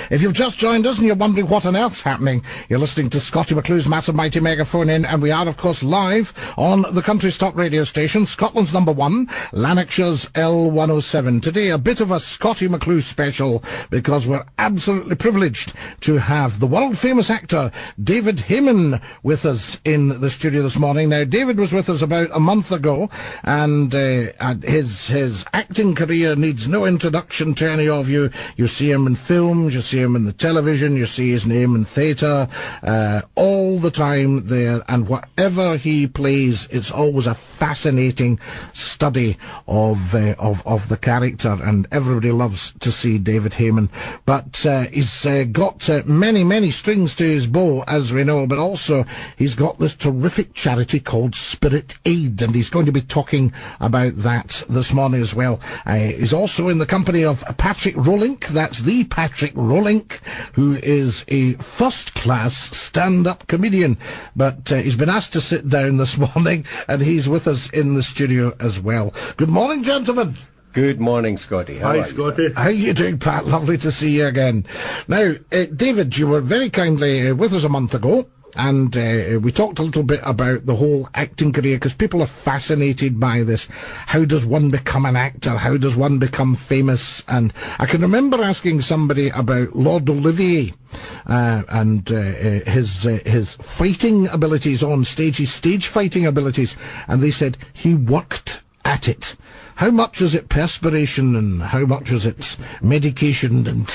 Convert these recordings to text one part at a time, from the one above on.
If you've just joined us and you're wondering what on earth's happening, you're listening to Scottie McClue's Massive Mighty Megaphone In, and we are, of course, live on the country's top radio station, Scotland's number one, Lanarkshire's L107. Today, a bit of a Scottie McClue special, because we're absolutely privileged to have the world-famous actor David Hayman with us in the studio this morning. Now, David was with us about a month ago, and his acting career needs no introduction to any of you. You see him in films, you see him in the television, you see his name in theatre, all the time there, and whatever he plays, it's always a fascinating study of the character, and everybody loves to see David Hayman. But he's got many strings to his bow, as we know, but also he's got this terrific charity called Spirit Aid, and he's going to be talking about that this morning as well. He's also in the company of Patrick Rolink. That's the Patrick Rolink, who is a first-class stand-up comedian, but he's been asked to sit down this morning, and he's with us in the studio as well. Good morning, gentlemen. Good morning, Scottie. Hi, Scottie. How are you doing, Pat? Lovely to see you again. Now, David, you were very kindly with us a month ago, and we talked a little bit about the whole acting career, because people are fascinated by this. How does one become an actor? How does one become famous? And I can remember asking somebody about Lord Olivier and his fighting abilities on stage, his stage fighting abilities, and they said he worked at it. How much is it perspiration and how much is it medication and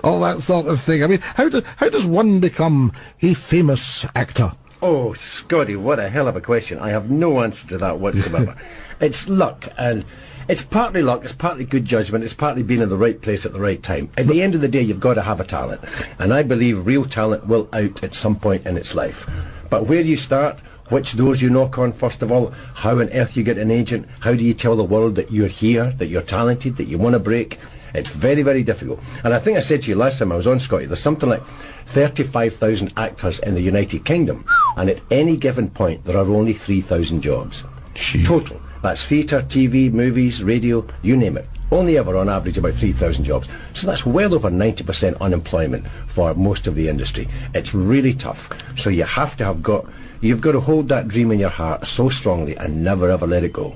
all that sort of thing? I mean, how does one become a famous actor? Oh, Scottie, what a hell of a question. I have no answer to that whatsoever. It's luck, and it's partly luck, it's partly good judgment, it's partly being in the right place at the right time. At the end of the day, you've got to have a talent, and I believe real talent will out at some point in its life. But where you start, which doors you knock on, first of all, how on earth you get an agent, how do you tell the world that you're here, that you're talented, that you want to break? It's very difficult. And I think I said to you last time I was on, Scottie, there's something like 35,000 actors in the United Kingdom, and at any given point there are only 3,000 jobs. Total. That's theatre, TV, movies, radio, you name it. Only ever on average about 3,000 jobs. So that's well over 90% unemployment for most of the industry. It's really tough. So you have to you've got to hold that dream in your heart so strongly and never ever let it go.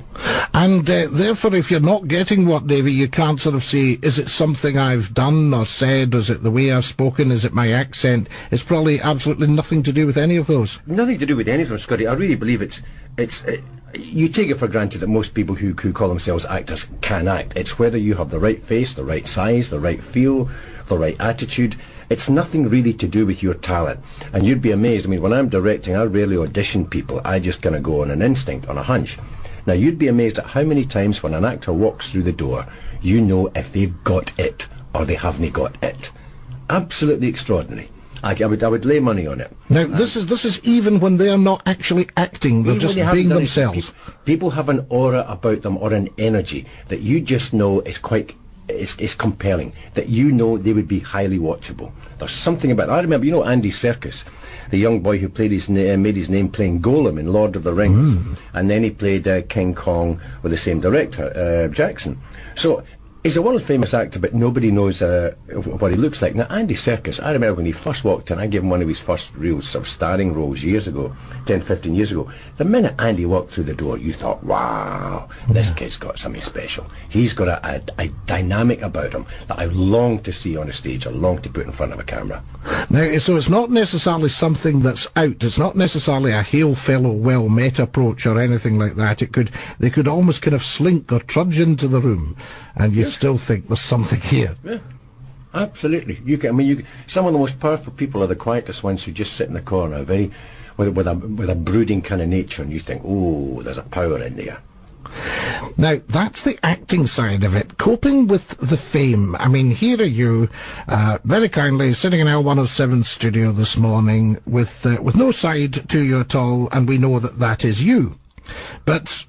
And therefore, if you're not getting work, Davy, you can't sort of say, is it something I've done or said? Is it the way I've spoken? Is it my accent? It's probably absolutely nothing to do with any of those. Nothing to do with any of them, Scottie. I really believe you take it for granted that most people who call themselves actors can act. It's whether you have the right face, the right size, the right feel, the right attitude. It's nothing really to do with your talent. And you'd be amazed. I mean, when I'm directing, I rarely audition people. I just kind of go on an instinct, on a hunch. Now, you'd be amazed at how many times when an actor walks through the door, you know if they've got it or they haven't got it. Absolutely extraordinary. I would lay money on it. Now, this is even when they are not actually acting, they're just being themselves. People have an aura about them, or an energy that you just know is compelling, that you know they would be highly watchable. There's something about I remember, Andy Serkis, the young boy who made his name playing Golem in Lord of the Rings, and then he played King Kong with the same director, Jackson. So he's a world-famous actor, but nobody knows what he looks like. Now, Andy Serkis, I remember when he first walked in, I gave him one of his first real sort of starring roles years ago, 10, 15 years ago. The minute Andy walked through the door, you thought, wow, this kid's got something special. He's got a dynamic about him that I long to see on a stage, I long to put in front of a camera. Now, so it's not necessarily something that's out. It's not necessarily a hail fellow well met approach or anything like that. They could almost kind of slink or trudge into the room, and you still think there's something here. Yeah, absolutely. Some of the most powerful people are the quietest ones who just sit in the corner, with a brooding kind of nature, and you think, oh, there's a power in there. Now, that's the acting side of it. Coping with the fame. I mean, here are you, very kindly sitting in our 107 studio this morning with no side to you at all, and we know that is you. But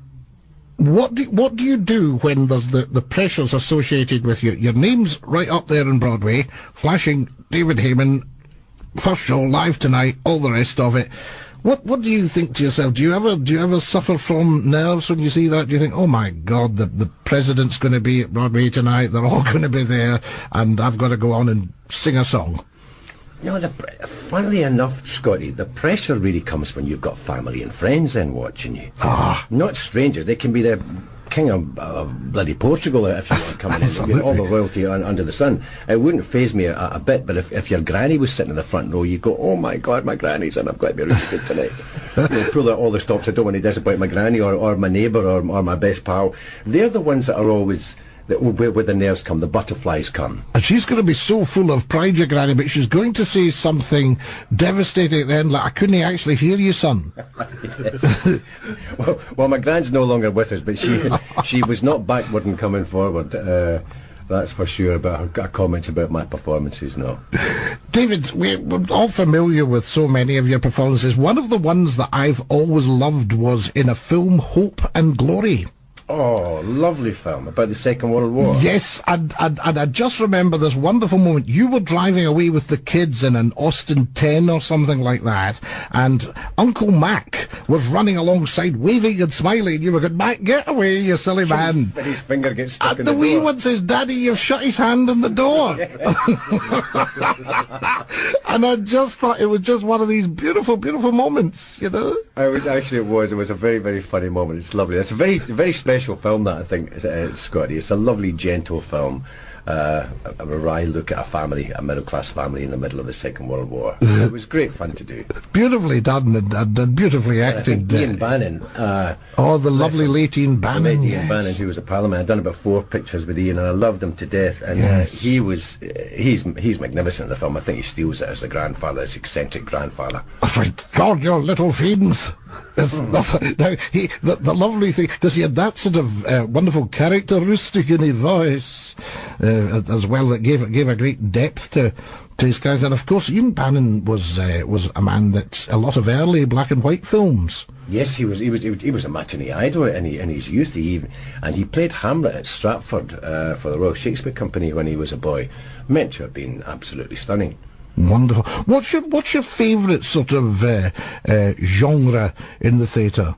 what do you do when there's the pressures associated with you? Your name's right up there on Broadway, flashing David Hayman, first show, live tonight, all the rest of it. What do you think to yourself? Do you ever suffer from nerves when you see that? Do you think, oh my God, the president's going to be at Broadway tonight, they're all going to be there, and I've got to go on and sing a song? No, funnily enough, Scotty, the pressure really comes when you've got family and friends then watching you. Not strangers. They can be the king of bloody Portugal if you were coming in. Get all the royalty under the sun. It wouldn't faze me a bit, but if your granny was sitting in the front row, you'd go, oh my God, my granny's in, I've got to be really good tonight. Pull out all the stops. I don't want to disappoint my granny or my neighbour or my best pal. They're the ones that are always... where the nerves come, the butterflies come. And she's going to be so full of pride, your granny, but she's going to say something devastating at the end, like, I couldn't actually hear you, son. well, my gran's no longer with us, but she was not backward and coming forward. That's for sure, but her comments about my performances, no. David, we're all familiar with so many of your performances. One of the ones that I've always loved was in a film, Hope and Glory. Oh, lovely film about the Second World War. Yes, and I just remember this wonderful moment. You were driving away with the kids in an Austin 10 or something like that, and Uncle Mac was running alongside, waving and smiling, and you were going, Mac, get away, you silly man. His finger gets stuck in the the wee door. one says, Daddy, you've shut his hand in the door. And I just thought it was just one of these beautiful, beautiful moments, you know? It was a very, very funny moment. It's lovely. It's a very, very special film, that, I think, Scotty. It's a lovely, gentle film. Where I look at a middle-class family in the middle of the Second World War. It was great fun to do. Beautifully done and beautifully acted. Ian Bannon. The lovely late Ian Bannon. Ian Bannon, who was a Parliament. I'd done about 4 pictures with Ian, and I loved him to death. And he's magnificent in the film. I think he steals it as the grandfather, his eccentric grandfather. Oh, my God, your little fiends. The lovely thing, because he had that sort of wonderful characteristic in his voice as well, that gave a great depth to his character. And of course, Ian Bannon was a man that a lot of early black and white films. Yes, he was a matinee idol in his youth. He played Hamlet at Stratford for the Royal Shakespeare Company when he was a boy. Meant to have been absolutely stunning. Wonderful. What's your favourite sort of genre in the theatre?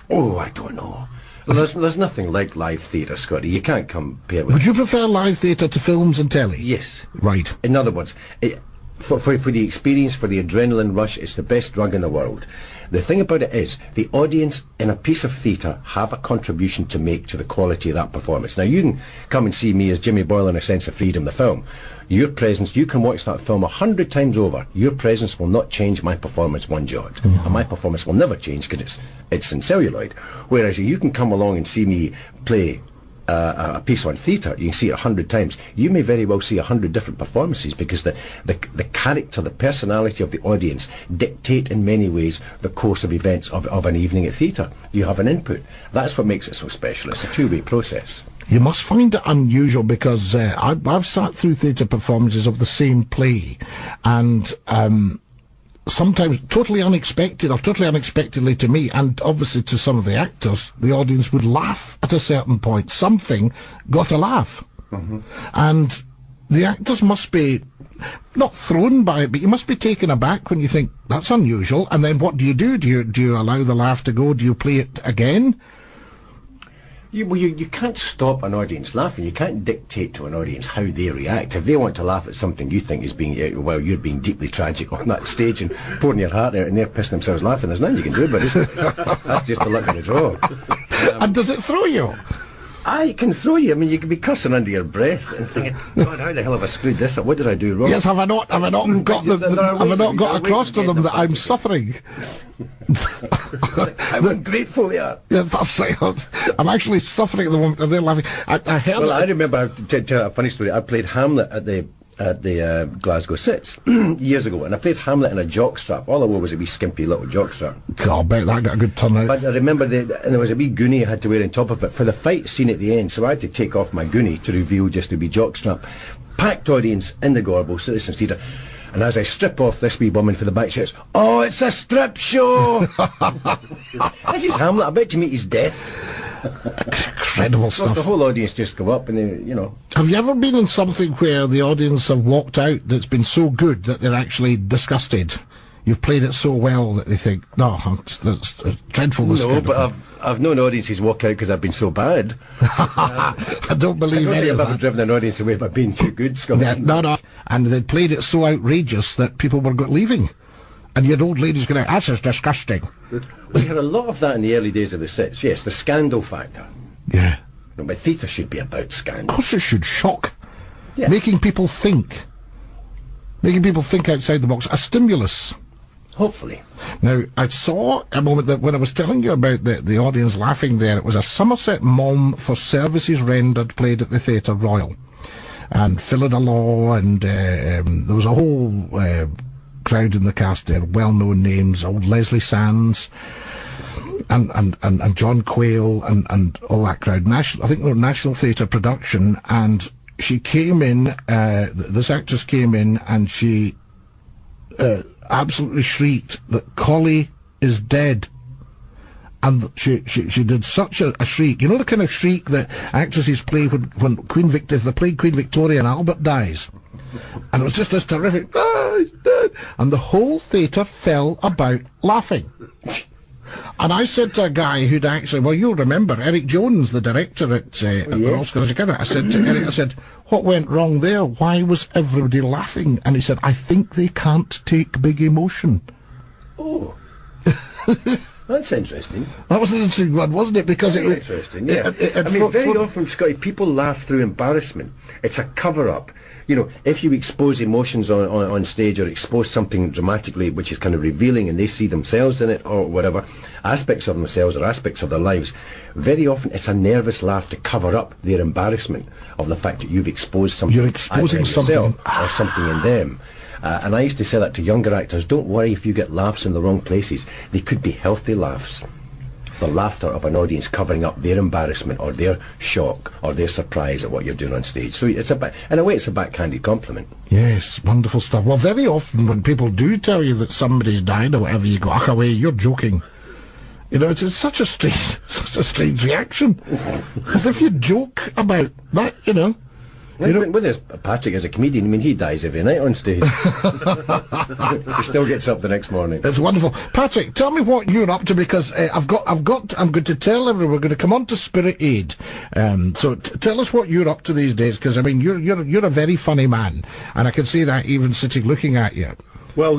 Oh, I don't know. There's nothing like live theatre, Scotty. You can't compare with. Would you prefer live theatre to films and telly? Yes. Right. In other words, for the experience, for the adrenaline rush, it's the best drug in the world. The thing about it is, the audience in a piece of theatre have a contribution to make to the quality of that performance. Now, you can come and see me as Jimmy Boyle in A Sense of Freedom, the film. Your presence, you can watch that film 100 times over. Your presence will not change my performance one jot. Mm-hmm. And my performance will never change because it's in celluloid. Whereas you can come along and see me play a piece on theatre, you can see it 100 times. You may very well see 100 different performances because the character, the personality of the audience dictate in many ways the course of events of an evening at theatre. You have an input. That's what makes it so special. It's a two-way process. You must find it unusual because I've sat through theatre performances of the same play, and sometimes totally unexpected or totally unexpectedly to me, and obviously to some of the actors, the audience would laugh at a certain point. Something got a laugh. Mm-hmm. And the actors must be not thrown by it, but you must be taken aback when you think, that's unusual. And then what do you do? Do you allow the laugh to go? Do you play it again? You can't stop an audience laughing. You can't dictate to an audience how they react. If they want to laugh at something you think is being, you're being deeply tragic on that stage and pouring your heart out and they're pissing themselves laughing, there's nothing you can do about it. That's just the luck of the draw. And does it throw you? It can throw you. I mean, you can be cursing under your breath and thinking, God, how the hell have I screwed this up? What did I do wrong? Yes, have I not got across to them that I'm suffering? I'm grateful they are. Yes, that's right. I'm actually suffering at the moment and they're laughing. I remember, to tell a funny story, I played Hamlet at the Glasgow Sits years ago, and I played Hamlet in a jockstrap. All I wore was a wee skimpy little jockstrap. God, I bet that got a good turnout. But I remember and there was a wee goonie I had to wear on top of it for the fight scene at the end, so I had to take off my goonie to reveal just a wee jockstrap. Packed audience in the Gorbal Citizens Theatre, and as I strip off this wee woman for the back, she says, "Oh, it's a strip show!" This is Hamlet. I bet you meet his death. Incredible stuff. The whole audience just go up and they, Have you ever been in something where the audience have walked out that's been so good that they're actually disgusted? You've played it so well that they think, no, it's dreadful. This No, but I've known audiences walk out because I've been so bad. I don't believe I don't any think of I've ever that. driven an audience away by being too good, Scott. Yeah, no. And they'd played it so outrageous that people were leaving. And you had old ladies going, that's just disgusting. We had a lot of that in the early days of the sets. Yes, the scandal factor. Yeah. No, but theatre should be about scandal. Of course it should. Shock. Yeah. Making people think. Making people think outside the box. A stimulus. Hopefully. Now, I saw a moment that when I was telling you about the audience laughing there, it was a Somerset mom for services rendered played at the Theatre Royal. And Phyllida Law, and there was a whole crowd in the cast there, well-known names, old Leslie Sands, and John Quayle, and all that crowd. I think they were National Theatre production, and she came in, this actress came in, and she absolutely shrieked that Collie is dead. And she did such a shriek. You know the kind of shriek that actresses play when if they played Queen Victoria and Albert dies. And it was just this terrific, he's dead. And the whole theatre fell about laughing. And I said to a guy who'd actually, well, you'll remember, Eric Jones, the director at the Oscars Academy, I said to Eric, what went wrong there? Why was everybody laughing? And he said, I think they can't take big emotion. Oh. That's interesting. That was an interesting one, wasn't it? Because very interesting, yeah. Very often, Scotty, people laugh through embarrassment. It's a cover-up. You know, if you expose emotions on stage or expose something dramatically which is kind of revealing and they see themselves in it or whatever, aspects of themselves or aspects of their lives, very often it's a nervous laugh to cover up their embarrassment of the fact that you've exposed something. You're exposing something. Or something in them. And I used to say that to younger actors, don't worry if you get laughs in the wrong places. They could be healthy laughs. The laughter of an audience covering up their embarrassment or their shock or their surprise at what you're doing on stage. So it's in a way it's a backhanded compliment. Yes, wonderful stuff. Well, very often when people do tell you that somebody's died or whatever, you go, ach, away, you're joking. You know, it's such a strange reaction. As if you joke about that, you know. When there's Patrick as a comedian, I mean, he dies every night on stage. He still gets up the next morning. It's wonderful. Patrick, tell me what you're up to, because I'm going to tell everyone, we're going to come on to Spirit Aid. So tell us what you're up to these days, because, I mean, you're a very funny man, and I can see that even sitting looking at you. Well,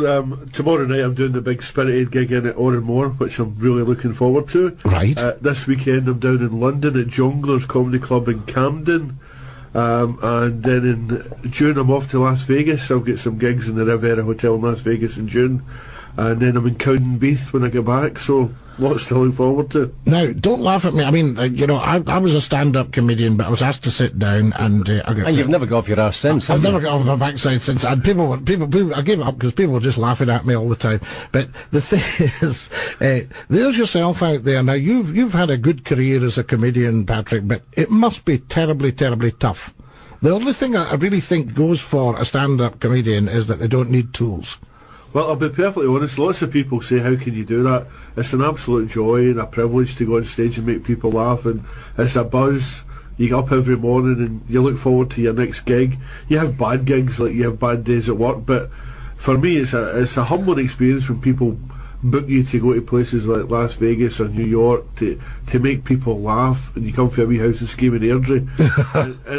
tomorrow night I'm doing the big Spirit Aid gig in at Oranmore, which I'm really looking forward to. Right. This weekend I'm down in London at Jongleurs Comedy Club in Camden. And then in June I'm off to Las Vegas. I've got some gigs in the Riviera Hotel in Las Vegas in June, and then I'm in Cowdenbeath when I get back, so lots to look forward to. Now, don't laugh at me. I mean, I was a stand-up comedian, but I was asked to sit down, and you've never got off your arse since. I've never got off my backside since. And people, I gave up because people were just laughing at me all the time. But the thing is, there's yourself out there now. You've had a good career as a comedian, Patrick, but it must be terribly, terribly tough. The only thing I really think goes for a stand-up comedian is that they don't need tools. Well, I'll be perfectly honest, lots of people say, how can you do that? It's an absolute joy and a privilege to go on stage and make people laugh, and it's a buzz. You get up every morning and you look forward to your next gig. You have bad gigs, like you have bad days at work, but for me it's a humbling experience when people book you to go to places like Las Vegas or New York to make people laugh, and you come for a wee house and scheme in Airdrie.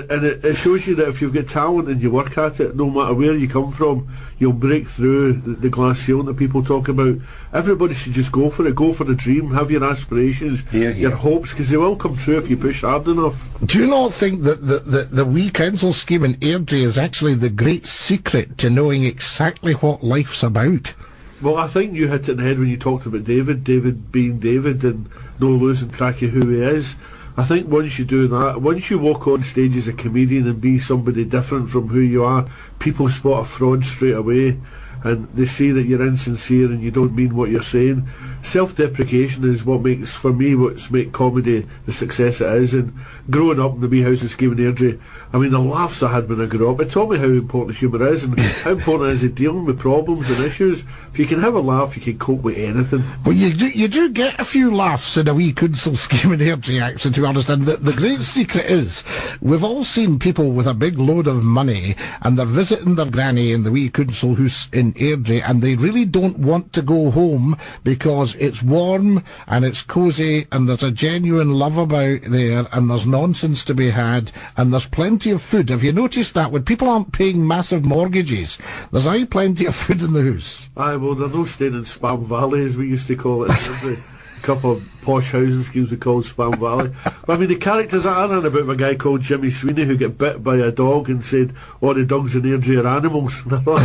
and it shows you that if you've got talent and you work at it, no matter where you come from, you'll break through the glass ceiling that people talk about. Everybody should just go for it, go for the dream, have your aspirations, your hopes, because they will come true if you push hard enough. Do you not think that the wee council scheme in Airdrie is actually the great secret to knowing exactly what life's about? Well, I think you hit it in the head when you talked about David being David and no losing track of who he is. I think once you do that, once you walk on stage as a comedian and be somebody different from who you are, people spot a fraud straight away, and they see that you're insincere and you don't mean what you're saying. Self-deprecation is what's made comedy the success it is. And growing up in the wee house and scheme in Airdrie, I mean, the laughs I had when I grew up, it taught me how important humour is and how important it is at dealing with problems and issues. If you can have a laugh, you can cope with anything. Well, you do get a few laughs in a wee council scheme in Airdrie, actually, to understand. The great secret is, we've all seen people with a big load of money, and they're visiting their granny in the wee council who's in in Airdrie, and they really don't want to go home because it's warm and it's cosy and there's a genuine love about there and there's nonsense to be had and there's plenty of food. Have you noticed that? When people aren't paying massive mortgages, there's plenty of food in the house. Aye, well, they're no staying in Spam Valley, as we used to call it. There's a couple of posh housing schemes we called Spam Valley. But I mean, the characters I ran about a guy called Jimmy Sweeney who got bit by a dog and said, "Oh, the dogs in Airdrie are animals." And I thought,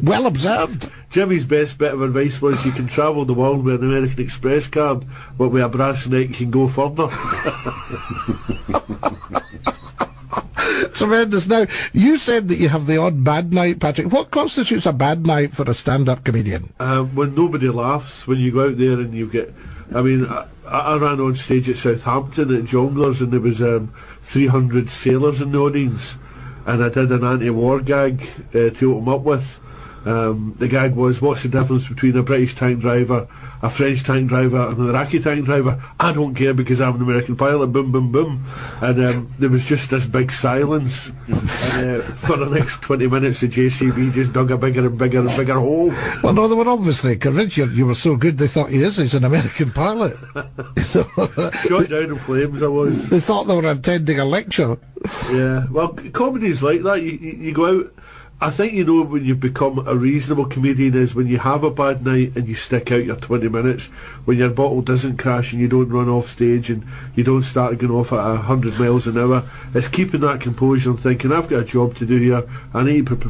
well observed. Jimmy's best bit of advice was you can travel the world with an American Express card, but with a brass neck you can go further. Tremendous. Now, you said that you have the odd bad night, Patrick. What constitutes a bad night for a stand-up comedian? When nobody laughs, when you go out there and you get... I mean, I ran on stage at Southampton at Jongleurs and there was 300 sailors in the audience, and I did an anti-war gag to open up with. The gag was, what's the difference between a British tank driver, a French tank driver and an Iraqi tank driver? I don't care because I'm an American pilot, boom, boom, boom. And there was just this big silence. And for the next 20 minutes the JCB just dug a bigger and bigger and bigger hole. Well, no, they were obviously convinced you were so good they thought he's an American pilot. Shot down in flames I was. They thought they were attending a lecture. Yeah, well, comedy's like that. You go out... I think you know when you become a reasonable comedian is when you have a bad night and you stick out your 20 minutes, when your bottle doesn't crash and you don't run off stage and you don't start going off at 100 miles an hour. It's keeping that composure and thinking, I've got a job to do here, I need to be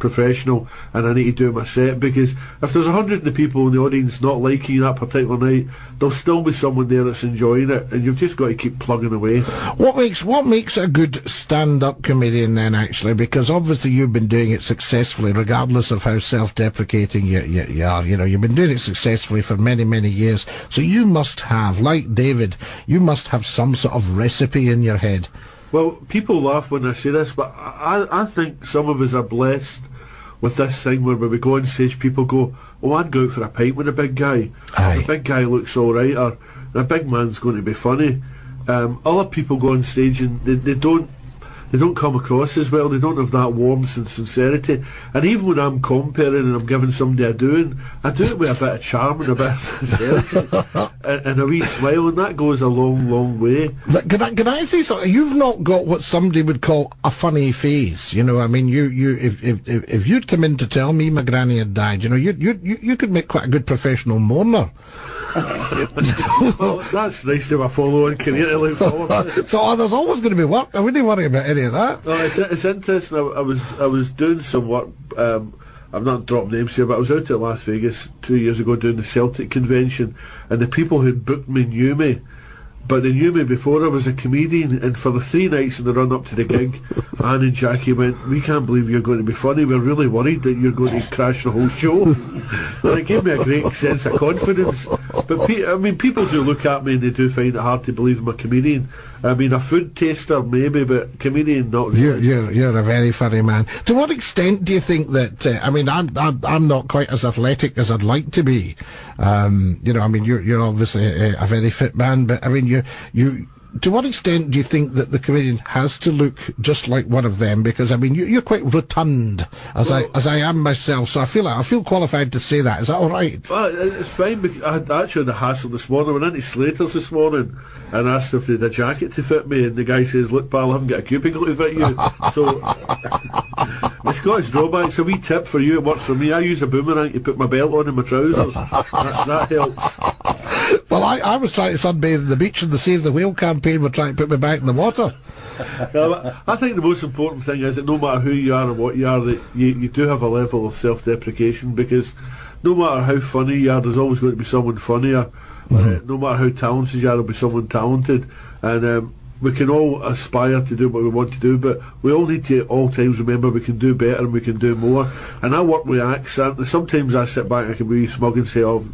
professional and I need to do my set, because if there's 100 of the people in the audience not liking you that particular night, there'll still be someone there that's enjoying it, and you've just got to keep plugging away. What makes a good stand-up comedian then, actually? Because obviously you've been doing it successfully, regardless of how self-deprecating you are. You know, you've been doing it successfully for many, many years. So you must have, like David, you must have some sort of recipe in your head. Well, people laugh when I say this, but I think some of us are blessed with this thing where when we go on stage, people go, "Oh, I'd go out for a pint with a big guy. Aye. The big guy looks all right, or the big man's going to be funny." Other people go on stage and they don't come across as well. They don't have that warmth and sincerity. And even when I'm comparing and I'm giving somebody I do it with a bit of charm and a bit of sincerity and a wee smile, and that goes a long, long way. Can I say something? You've not got what somebody would call a funny face. You know, I mean, if you'd come in to tell me my granny had died, you know, you could make quite a good professional mourner. Well, that's nice to have a follow-on career to look forward to. So there's always going to be work. I wouldn't worry about any of that. No, it's interesting. I was doing some work. I'm not dropping names here, but I was out at Las Vegas 2 years ago doing the Celtic convention, and the people who booked me knew me. But they knew me before I was a comedian, and for the 3 nights in the run-up to the gig, Anne and Jackie went, "We can't believe you're going to be funny. We're really worried that you're going to crash the whole show." And it gave me a great sense of confidence. But people do look at me and they do find it hard to believe I'm a comedian. I mean, a food taster maybe, but comedian not really. You're a very funny man. To what extent do you think that? I'm not quite as athletic as I'd like to be. You know, I mean, you're obviously a very fit man, but I mean, you. To what extent do you think that the comedian has to look just like one of them? Because I mean, you're quite rotund, as I am myself. So I feel qualified to say that. Is that all right? Well, it's fine. Because I had actually the hassle this morning. I went into Slater's this morning and asked if they had a jacket to fit me, and the guy says, "Look, pal, I haven't got a cubicle to fit you." So the Scottish drawback's a wee tip for you. It works for me. I use a boomerang to put my belt on in my trousers. that helps. Well, I was trying to sunbathe on the beach in the Save the Whale campaign. We're trying to put me back in the water. I think the most important thing is that no matter who you are or what you are, that you do have a level of self-deprecation, because no matter how funny you are, there's always going to be someone funnier. No matter how talented you are, there'll be someone talented. And we can all aspire to do what we want to do, but we all need to at all times remember we can do better and we can do more. And I work with acts, and sometimes I sit back and I can be smug and say, "Oh,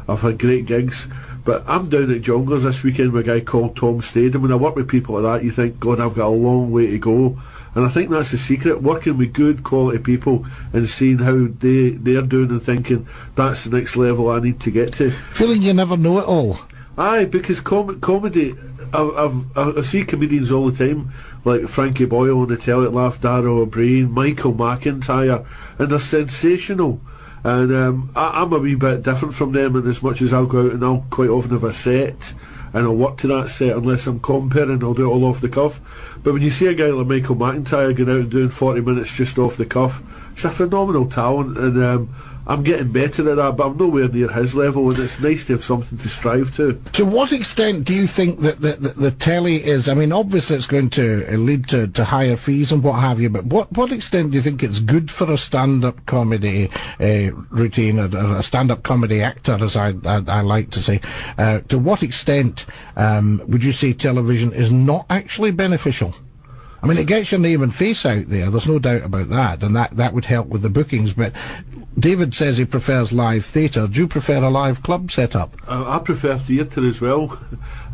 I've had great gigs." But I'm down at Jongleurs this weekend with a guy called Tom Stade, and when I work with people like that, you think, God, I've got a long way to go. And I think that's the secret, working with good quality people and seeing how they're doing and thinking, that's the next level I need to get to. Feeling you never know it all. Aye, because comedy, I see comedians all the time, like Frankie Boyle on the telly at Laugh, Darryl O'Brien, Michael McIntyre, and they're sensational. And I'm a wee bit different from them in as much as I'll go out and I'll quite often have a set and I'll work to that set unless I'm comparing. I'll do it all off the cuff. But when you see a guy like Michael McIntyre going out and doing 40 minutes just off the cuff, it's a phenomenal talent, and I'm getting better at that, but I'm nowhere near his level, and it's nice to have something to strive to. To what extent do you think that the telly is, I mean, obviously it's going to lead to higher fees and what have you, but what extent do you think it's good for a stand-up comedy routine, or a stand-up comedy actor, as I like to say? To what extent would you say television is not actually beneficial? I mean, it gets your name and face out there, there's no doubt about that, and that would help with the bookings, but David says he prefers live theatre. Do you prefer a live club setup? I prefer theatre as well.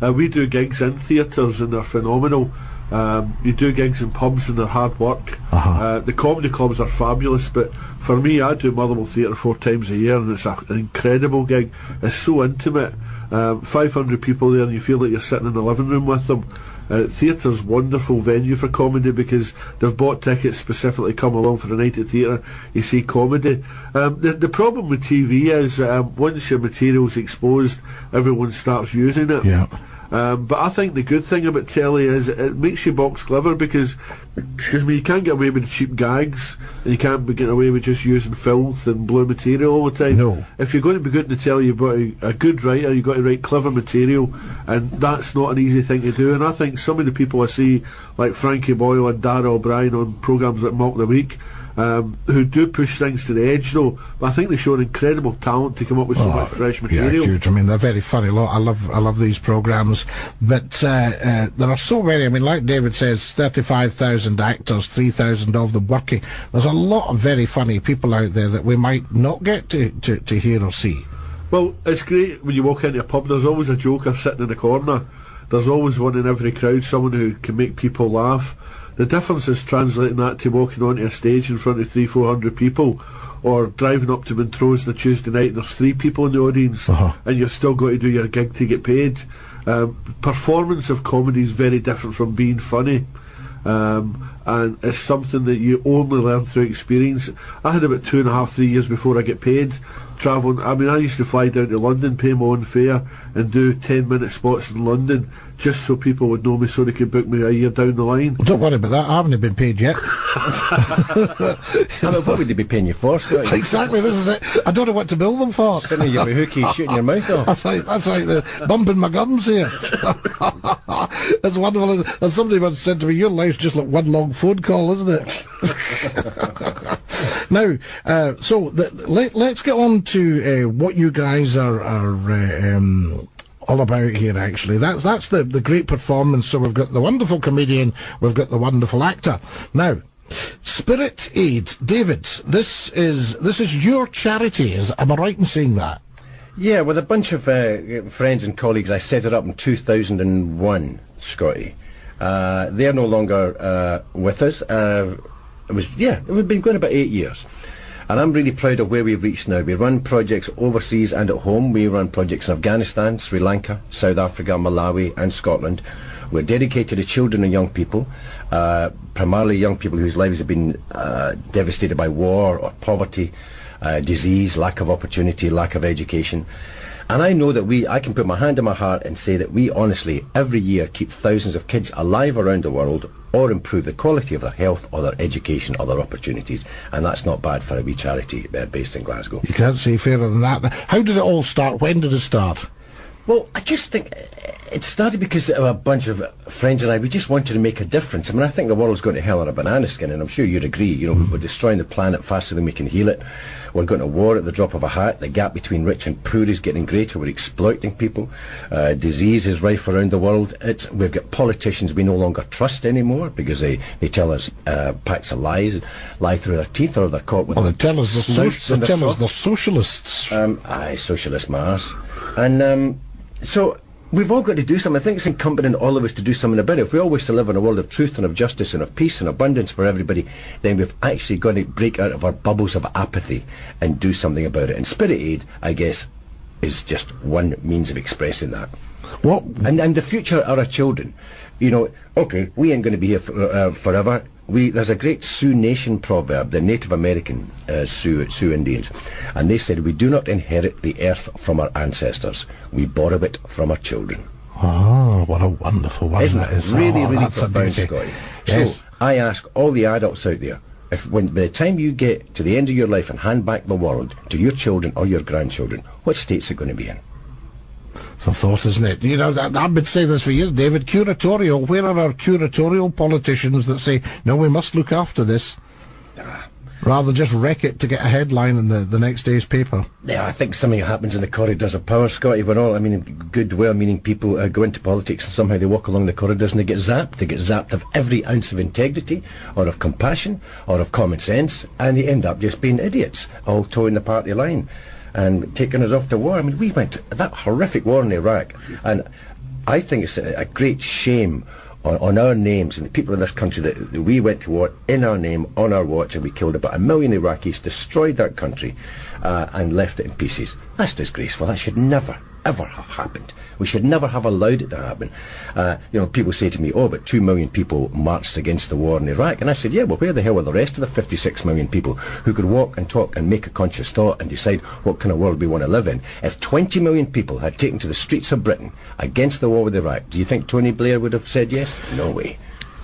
We do gigs in theatres and they're phenomenal. You do gigs in pubs and they're hard work. The comedy clubs are fabulous, but for me, I do Motherwell Theatre 4 times a year, and it's an incredible gig. It's so intimate. 500 people there, and you feel like you're sitting in the living room with them. Theatre's wonderful venue for comedy because they've bought tickets specifically come along for a night at theatre. You see comedy. The problem with TV is once your material's exposed, everyone starts using it. Yeah. But I think the good thing about telly is it makes you box clever because, excuse me, you can't get away with cheap gags, and you can't be getting away with just using filth and blue material all the time. No. If you're going to be good in the telly, you've got a good writer, you've got to write clever material, and that's not an easy thing to do. And I think some of the people I see, like Frankie Boyle and Darryl O'Brien on programmes like Mock the Week, who do push things to the edge though, but I think they show an incredible talent to come up with so much fresh material. Yeah, good. I mean, they're very funny lot. I love these programmes, but there are so many. I mean, like David says, 35,000 actors, 3,000 of them working. There's a lot of very funny people out there that we might not get to hear or see. Well, it's great when you walk into a pub, there's always a joker sitting in the corner. There's always one in every crowd, someone who can make people laugh. The difference is translating that to walking onto a stage in front of 300-400 people, or driving up to Montrose on a Tuesday night and there's 3 people in the audience, and you've still got to do your gig to get paid. Performance of comedy is very different from being funny, and it's something that you only learn through experience. I had about 2.5-3 years before I get paid travelling. I mean, I used to fly down to London, pay my own fare, and do 10-minute spots in London just so people would know me, so they could book me a year down the line. Well, don't worry about that, I haven't been paid yet. I mean, what would they be paying you for, Scottie? Exactly, this is it. I don't know what to bill them for. Sitting you with hooky shooting your mouth off. That's like the bumping my gums here. That's wonderful. As somebody once said to me, your life's just like one long phone call, isn't it? Now, so let's get on to what you guys are all about here, actually. That's the great performance. So we've got the wonderful comedian, we've got the wonderful actor. Now, Spirit Aid. David, this is your charity, am I right in saying that? Yeah, with a bunch of friends and colleagues, I set it up in 2001, Scottie. They're no longer with us. We've been going about 8 years. And I'm really proud of where we've reached now. We run projects overseas and at home. We run projects in Afghanistan, Sri Lanka, South Africa, Malawi and Scotland. We're dedicated to children and young people, primarily young people whose lives have been devastated by war or poverty, disease, lack of opportunity, lack of education. And I know that I can put my hand on my heart and say that we honestly, every year, keep thousands of kids alive around the world, or improve the quality of their health or their education or their opportunities. And that's not bad for a wee charity based in Glasgow. You can't say fairer than that. How did it all start? When did it start? Well, I just think it started because a bunch of friends and I, we just wanted to make a difference. I mean, I think the world's going to hell in a banana skin, and I'm sure you'd agree. You know, we're destroying the planet faster than we can heal it. We're going to war at the drop of a hat. The gap between rich and poor is getting greater. We're exploiting people. Disease is rife around the world. We've got politicians we no longer trust anymore because they tell us packs of lies, lie through their teeth, or they're caught with. Well, they tell us they're socialists. Aye, socialist Mars. And so we've all got to do something. I think it's incumbent on all of us to do something about it. If we all wish to live in a world of truth and of justice and of peace and abundance for everybody, then we've actually got to break out of our bubbles of apathy and do something about it. And Spirit Aid, I guess, is just one means of expressing that. What? And the future are our children. You know, okay, we ain't going to be here forever. There's a great Sioux Nation proverb, the Native American Sioux Indians, and they said, we do not inherit the earth from our ancestors, we borrow it from our children. Oh, what a wonderful one. Isn't that it? is. Really, oh, really that's profound, Scottie. Yes. So, I ask all the adults out there, by the time you get to the end of your life and hand back the world to your children or your grandchildren, what state's it going to be in? It's a thought, isn't it? You know, I've been saying this for years, David. Curatorial. Where are our curatorial politicians that say, no, we must look after this, rather just wreck it to get a headline in the next day's paper? Yeah, I think something happens in the corridors of power, Scottie. We're all, I mean, good, well-meaning people go into politics and somehow they walk along the corridors and they get zapped. They get zapped of every ounce of integrity or of compassion or of common sense, and they end up just being idiots, all towing the party line and taking us off to war. I mean, we went to that horrific war in Iraq, and I think it's a great shame on our names and the people of this country that we went to war in our name, on our watch, and we killed about 1 million Iraqis, destroyed that country, and left it in pieces. That's disgraceful. That should never, ever have happened. We should never have allowed it to happen. You know, people say to me, oh, but 2 million people marched against the war in Iraq. And I said, yeah, well, where the hell were the rest of the 56 million people who could walk and talk and make a conscious thought and decide what kind of world we want to live in? If 20 million people had taken to the streets of Britain against the war with Iraq, do you think Tony Blair would have said yes? No way.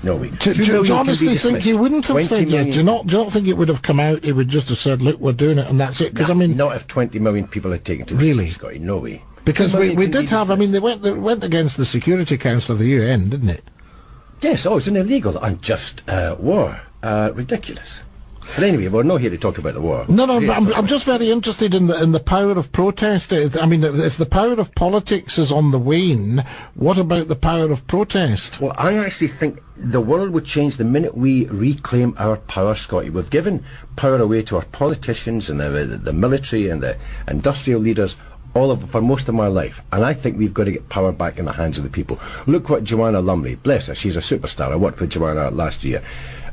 No way. Do you honestly think he wouldn't have said yes? Do you not think it would have come out? He would just have said, look, we're doing it, and that's it? Because, I mean, not if 20 million people had taken to the streets, Scottie. No way. Because we did have, I mean, they went against the Security Council of the UN, didn't it? Yes, it's an illegal, unjust war. Ridiculous. But anyway, we're not here to talk about the war. No, but I'm just very interested in the power of protest. I mean, if the power of politics is on the wane, what about the power of protest? Well, I actually think the world would change the minute we reclaim our power, Scottie. We've given power away to our politicians and the military and the industrial leaders for most of my life, and I think we've got to get power back in the hands of the people. Look what Joanna Lumley, bless her, she's a superstar. I worked with Joanna last year.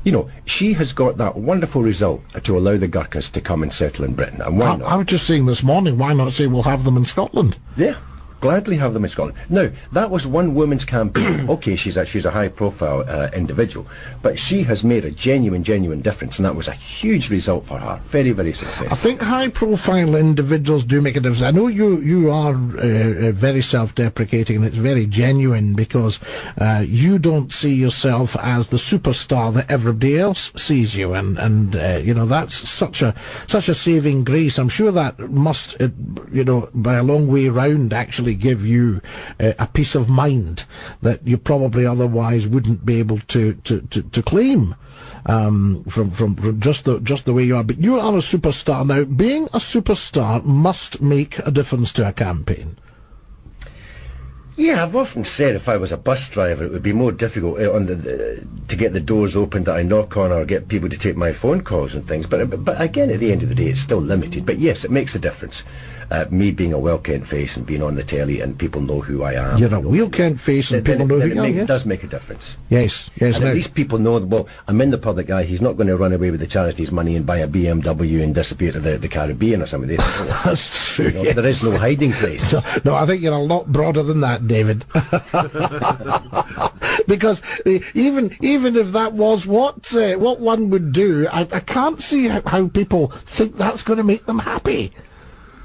You know, she has got that wonderful result to allow the Gurkhas to come and settle in Britain. And why not? I was just saying this morning, why not say we'll have them in Scotland? Yeah, gladly have them in Scotland. Now, that was one woman's campaign. Okay, she's a high-profile individual, but she has made a genuine difference, and that was a huge result for her. Very, very successful. I think high-profile individuals do make a difference. I know you are very self-deprecating, and it's very genuine, because you don't see yourself as the superstar that everybody else sees you, and you know, that's such a saving grace. I'm sure that must, you know, by a long way round, actually give you a peace of mind that you probably otherwise wouldn't be able to claim from just the way you are. But you are a superstar. Now, being a superstar must make a difference to a campaign. Yeah, I've often said if I was a bus driver, it would be more difficult to get the doors open that I knock on, or get people to take my phone calls and things. But again, at the end of the day, it's still limited. But yes, it makes a difference. Me being a well-kent face and being on the telly and people know who I am. You're a well-kent face and people know who you are. It does make a difference. Yes. And at least people know, well, I'm in the public eye. He's not going to run away with the charity's money and buy a BMW and disappear to the Caribbean or something. They think, oh, that's true. You know, there is no hiding place. No, I think you're a lot broader than that, David. Because even if that was what one would do, I can't see how people think that's going to make them happy.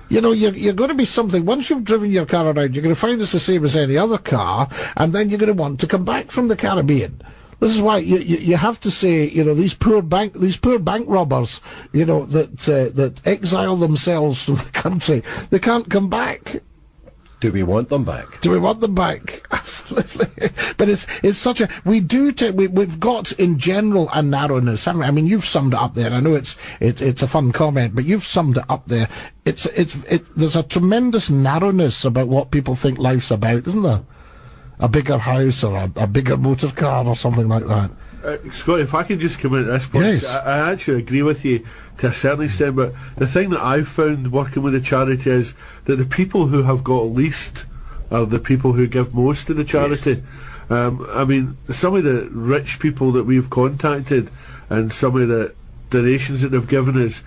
You know, you're going to be something. Once you've driven your car around, you're going to find it's the same as any other car, and then you're going to want to come back from the Caribbean. This is why you have to say, you know, these poor bank robbers, you know, that exile themselves from the country, they can't come back. Do we want them back? Do we want them back? Absolutely. But it's such a, we've got in general a narrowness. I mean, you've summed it up there. I know it's a fun comment, but you've summed it up there. There's a tremendous narrowness about what people think life's about, isn't there? A bigger house or a bigger motor car or something like that. Scott, if I could just come in at this point, yes. I actually agree with you to a certain extent, but the thing that I've found working with the charity is that the people who have got least are the people who give most to the charity. Yes. I mean, some of the rich people that we've contacted and some of the donations that they've given us,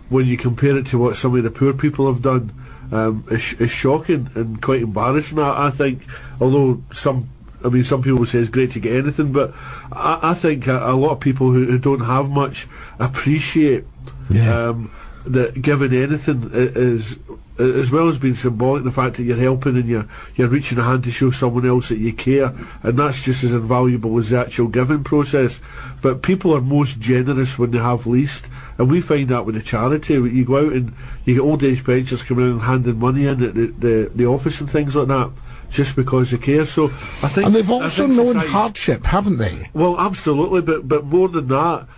when you compare it to what some of the poor people have done, is shocking and quite embarrassing. I think, although some people say it's great to get anything, but I think a lot of people who don't have much appreciate that giving anything is, as well as being symbolic, the fact that you're helping and you're reaching a hand to show someone else that you care, and that's just as invaluable as the actual giving process. But people are most generous when they have least, and we find that with the charity. You go out and you get old age pensioners coming in and handing money in at the office and things like that, just because they care. So I think, and they've also known hardship, haven't they? Well, absolutely, but more than that,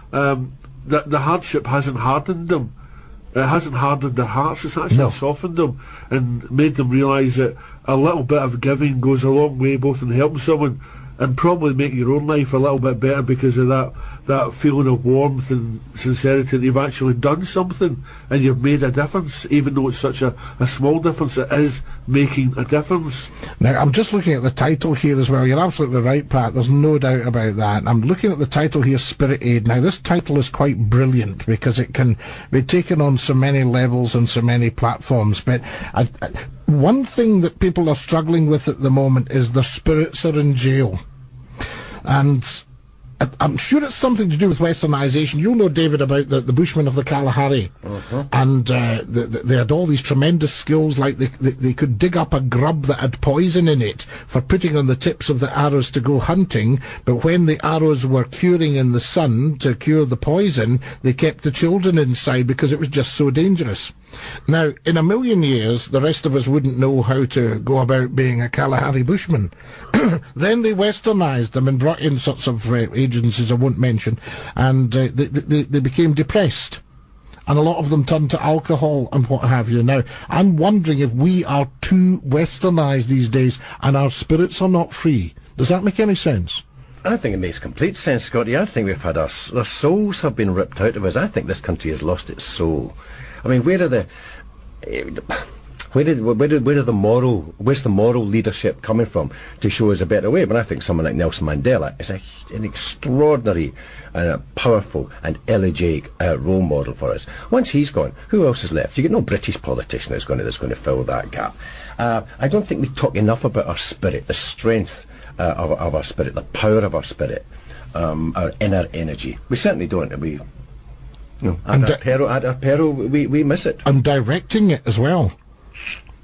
the hardship hasn't hardened them. It hasn't hardened their hearts, it's actually softened them and made them realise that a little bit of giving goes a long way, both in helping someone and probably making your own life a little bit better, because of that feeling of warmth and sincerity that you've actually done something and you've made a difference. Even though it's such a small difference, it is making a difference. Now, I'm just looking at the title here as well. You're absolutely right, Pat. There's no doubt about that. I'm looking at the title here, Spirit Aid. Now, this title is quite brilliant because it can be taken on so many levels and so many platforms. But one thing that people are struggling with at the moment is their spirits are in jail. And I'm sure it's something to do with westernisation. You'll know, David, about the Bushmen of the Kalahari. And they had all these tremendous skills, like they could dig up a grub that had poison in it for putting on the tips of the arrows to go hunting, but when the arrows were curing in the sun to cure the poison, they kept the children inside because it was just so dangerous. Now, in a million years, the rest of us wouldn't know how to go about being a Kalahari bushman. Then they westernised them and brought in sorts of agencies I won't mention, and they became depressed. And a lot of them turned to alcohol and what have you. Now, I'm wondering if we are too westernised these days and our spirits are not free. Does that make any sense? I think it makes complete sense, Scottie. I think we've had our souls have been ripped out of us. I think this country has lost its soul. I mean, where's the moral leadership coming from to show us a better way? But I think someone like Nelson Mandela is an extraordinary and a powerful and elegiac role model for us. Once he's gone, who else is left? You get no British politician that's going to fill that gap. I don't think we talk enough about our spirit, the strength of our spirit, the power of our spirit, our inner energy. We certainly don't. At our peril, we miss it. And directing it as well.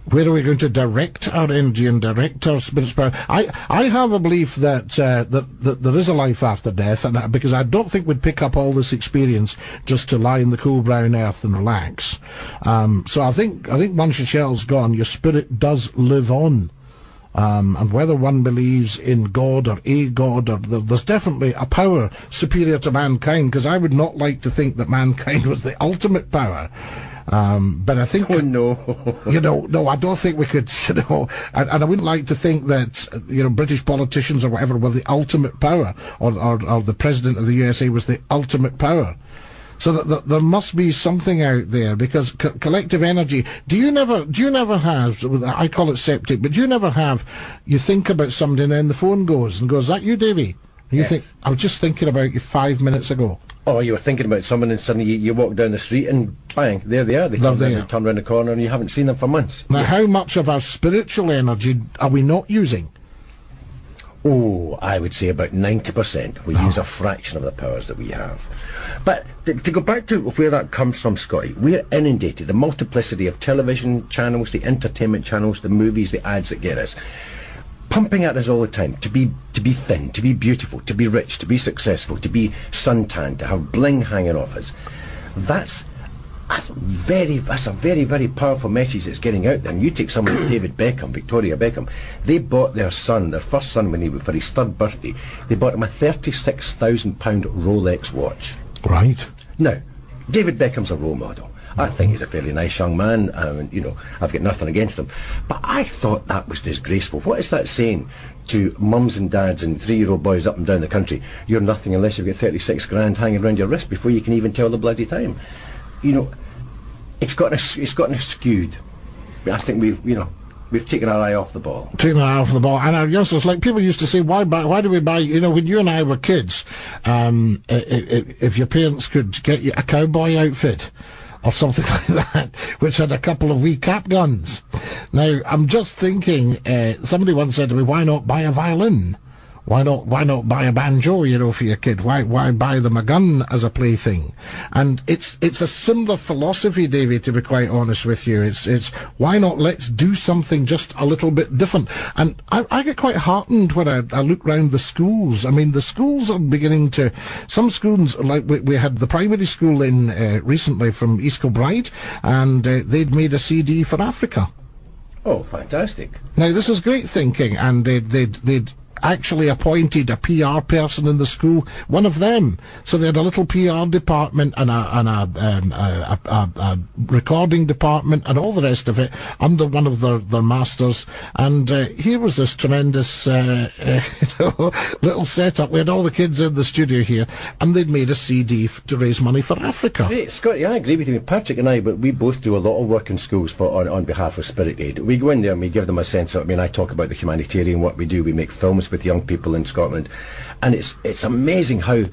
Where are we going to direct our energy and direct our spirit's power? I have a belief that there is a life after death, and because I don't think we'd pick up all this experience just to lie in the cool brown earth and relax. So I think once your shell's gone, your spirit does live on. And whether one believes in God or a God, or there's definitely a power superior to mankind, because I would not like to think that mankind was the ultimate power. But I think... Oh, no. No, I don't think we could, and I wouldn't like to think that, British politicians or whatever were the ultimate power, or the President of the USA was the ultimate power. So that there must be something out there, because collective energy. Do you never have? I call it septic, but do you never have? You think about somebody and then the phone goes, "Is that you, Davy?" And you think, "I was just thinking about you 5 minutes ago." Oh, you were thinking about someone, and suddenly you walk down the street and bang, there they are. They turn around the corner and you haven't seen them for months. Now, how much of our spiritual energy are we not using? Oh, I would say about 90%. We use a fraction of the powers that we have. But to go back to where that comes from, Scottie, we're inundated. The multiplicity of television channels, the entertainment channels, the movies, the ads that get us, pumping at us all the time to be thin, to be beautiful, to be rich, to be successful, to be suntanned, to have bling hanging off us. That's a very, very powerful message that's getting out there. And you take someone like David Beckham, Victoria Beckham, they bought their first son, for his third birthday, they bought him a £36,000 Rolex watch. Right. Now, David Beckham's a role model. I think he's a fairly nice young man, I've got nothing against him. But I thought that was disgraceful. What is that saying to mums and dads and 3-year-old boys up and down the country? You're nothing unless you've got 36 grand hanging around your wrist before you can even tell the bloody time. It's gotten us skewed. I think we've taken our eye off the ball. Taken our eye off the ball. And our youngsters, like people used to say, why do we buy, when you and I were kids, if your parents could get you a cowboy outfit, or something like that, which had a couple of wee cap guns. Now, I'm just thinking, somebody once said to me, why not buy a violin? Why not buy a banjo, you know, for your kid? Why buy them a gun as a plaything? And it's a similar philosophy, Davy, to be quite honest with you. It's why not let's do something just a little bit different? And I get quite heartened when I look round the schools. I mean, the schools are beginning to, some schools, like we had the primary school in recently from East Kilbride, and they'd made a CD for Africa. Oh, fantastic. Now, this is great thinking, and they'd actually appointed a PR person in the school, one of them. So they had a little PR department and a recording department and all the rest of it under one of their masters. And here was this tremendous little setup. We had all the kids in the studio here, and they'd made a CD to raise money for Africa. Great, Scottie, I agree with you. Patrick and I, but we both do a lot of work in schools on behalf of Spirit Aid. We go in there and we give them a sense of, I mean, I talk about the humanitarian work we do. We make films with young people in Scotland, and it's amazing how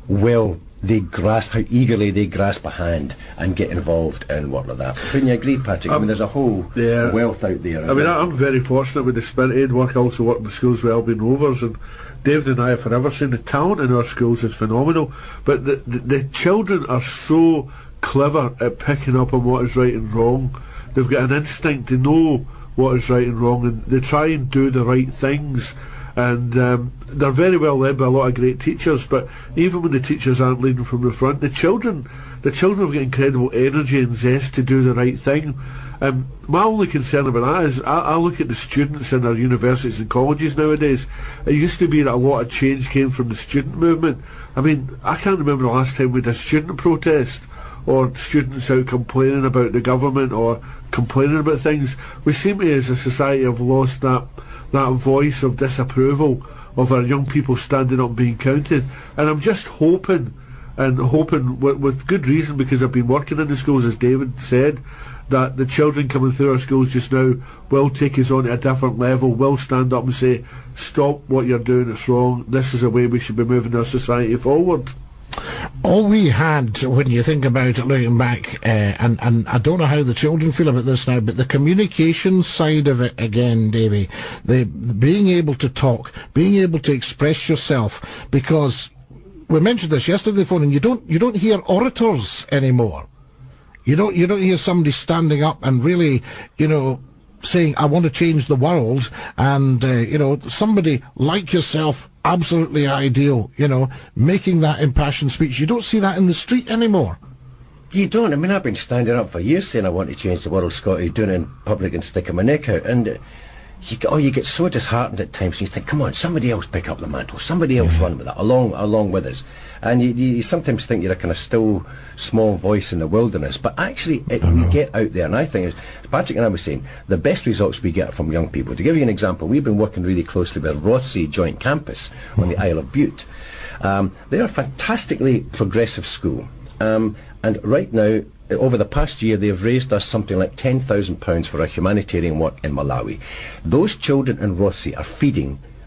well they grasp, how eagerly they grasp a hand and get involved in work like that. Wouldn't you agree, Patrick? I mean, there's a whole wealth out there. I mean, I'm very fortunate with the Spirit Aid work. I also work in the schools with Albion Rovers, and David and I have forever seen the talent in our schools is phenomenal, but the children are so clever at picking up on what is right and wrong. They've got an instinct to know what is right and wrong, and they try and do the right things. And they're very well led by a lot of great teachers, but even when the teachers aren't leading from the front, the children have got incredible energy and zest to do the right thing. My only concern about that is I look at the students in our universities and colleges nowadays. It used to be that a lot of change came from the student movement. I mean, I can't remember the last time we had a student protest or students out complaining about the government or complaining about things. We seem to, as a society, have lost that voice of disapproval of our young people standing up and being counted. And I'm just hoping with good reason, because I've been working in the schools, as David said, that the children coming through our schools just now will take us on to a different level, will stand up and say, stop what you're doing, it's wrong, this is the way we should be moving our society forward. All we had, when you think about it, looking back, and I don't know how the children feel about this now, but the communication side of it again, Davy, the being able to talk, being able to express yourself, because we mentioned this yesterday, phone, and you don't hear orators anymore. You don't hear somebody standing up and really, saying, I want to change the world, and somebody like yourself, absolutely ideal, making that impassioned speech. You don't see that in the street anymore. You don't. I mean, I've been standing up for years saying I want to change the world, Scottie, doing it in public and sticking my neck out, and you get so disheartened at times, and you think, come on, somebody else pick up the mantle, somebody else run with it, along with us. And you sometimes think you're a kind of still, small voice in the wilderness, but actually we get out there, and I think, as Patrick and I were saying, the best results we get from young people. To give you an example, we've been working really closely with Rothsay Joint Campus on the Isle of Bute. They're a fantastically progressive school, and right now, over the past year, they've raised us something like £10,000 for our humanitarian work in Malawi. Those children in Rothsay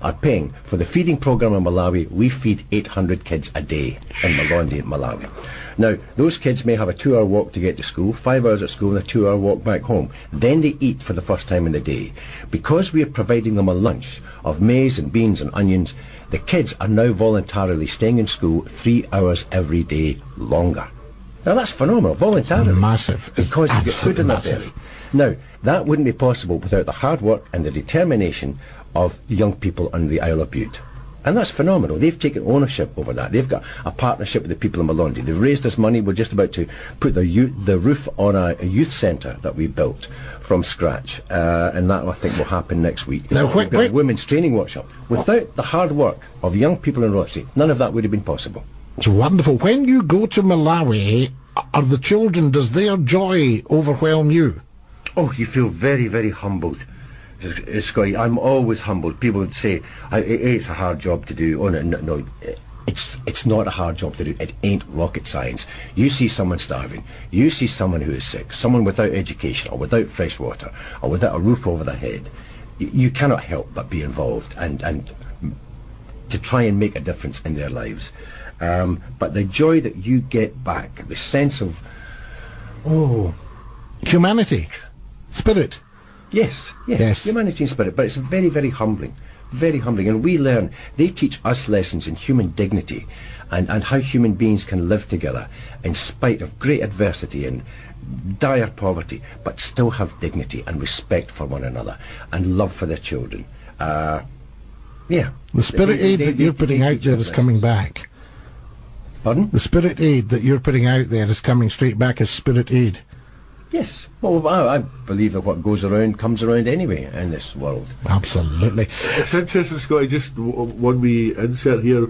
are paying for the feeding program in Malawi. We feed 800 kids a day in Malondi, Malawi. Now, those kids may have a 2-hour walk to get to school, 5 hours at school, and a 2-hour walk back home. Then they eat for the first time in the day. Because we are providing them a lunch of maize and beans and onions, the kids are now voluntarily staying in school 3 hours every day longer. Now that's phenomenal, voluntarily. Massive. Because you get food in their belly. Now, that wouldn't be possible without the hard work and the determination of young people on the Isle of Bute. And that's phenomenal. They've taken ownership over that. They've got a partnership with the people in Malondi. They've raised us money. We're just about to put the roof on a youth centre that we built from scratch. And that, I think, will happen next week. Now, we've got a women's training workshop. Without the hard work of young people in Rothsay, none of that would have been possible. It's wonderful. When you go to Malawi, are the children, does their joy overwhelm you? Oh, you feel very, very humbled. Scottie, I'm always humbled. People would say, it's a hard job to do. Oh, no, it's not a hard job to do. It ain't rocket science. You see someone starving, you see someone who is sick, someone without education or without fresh water or without a roof over their head. You cannot help but be involved and to try and make a difference in their lives. But the joy that you get back, the sense of Oh, Humanity. Spirit. yes. Yes. Humanity and spirit, but it's very, very humbling. Very humbling. And we learn, they teach us lessons in human dignity and how human beings can live together in spite of great adversity and dire poverty, but still have dignity and respect for one another and love for their children. Yeah. The spirit aid that you're putting out there is coming back. Pardon? The spirit aid that you're putting out there is coming straight back as spirit aid. Yes. Well, I believe that what goes around comes around anyway in this world. Absolutely. It's interesting, Scottie, just one wee insert here.